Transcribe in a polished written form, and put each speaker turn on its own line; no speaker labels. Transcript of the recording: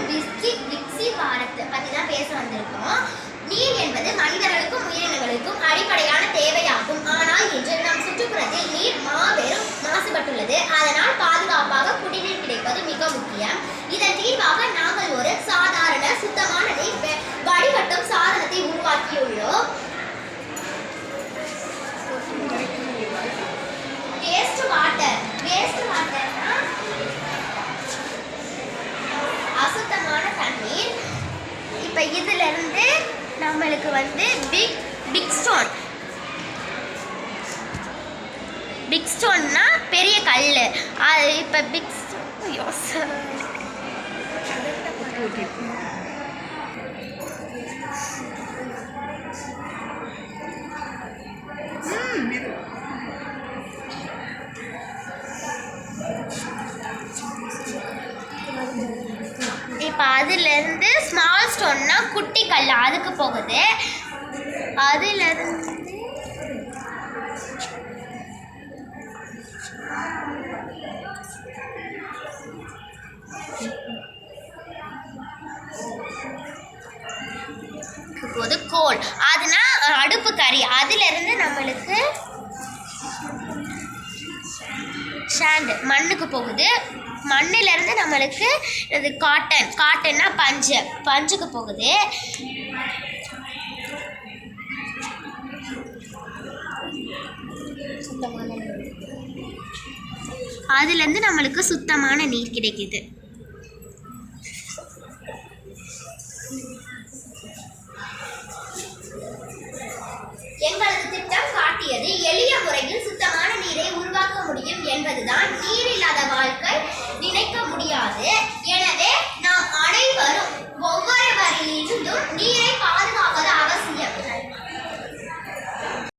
விக்சி பாரத் பற்றி தான் பேச வந்திருக்கோம். நீர் என்பது மனிதர்களுக்கும் உயிரினங்களுக்கும் அடிப்படையான தேவையாகும். ஆனால் இன்று நம் சுற்றுப்புறத்தில் நீர் மாபெரும் மாசுபட்டுள்ளது. அதனால் பாதுகாப்பாக குடிநீர் கிடைப்பது மிக முக்கியம். இதன் தீர்வாக நாங்கள் ஒரு சாதாரண சுத்தமான நீர் வடிகட்டும் சாதனத்தை உருவாக்கியுள்ளோம். வேஸ்ட் வாட்டர்னா அசுத்தமான தண்ணீர். இப்போ இதுல இருந்து நம்மளுக்கு பிக் ஸ்டோன்னா பெரிய கல். அது இப்போ பிக் ஸ்டோன் இப்போ அதுலேருந்து ஸ்மால் ஸ்டோன்னா குட்டி கல் அதுக்கு போகுது. அதுலேருந்து போது கோல், அதுனா அடுப்பு கறி. அதுலேருந்து நம்மளுக்கு சாண்ட் மண்ணுக்கு போகுது. மண்ணிலேருந்து நம்மளுக்கு இது காட்டன்னா பஞ்சுக்கு போகுது. அதுலேருந்து நம்மளுக்கு சுத்தமான நீர் கிடைக்குது. எங்களது திட்டம் காட்டியது எளிய முறையில் சுத்தமான நீரை உருவாக்க முடியும் என்பதுதான். நீர் இல்லாத வாழ்க்கை நினைக்க முடியாது. எனவே நாம் அனைவரும் ஒவ்வொருவரிலிருந்தும் நீரை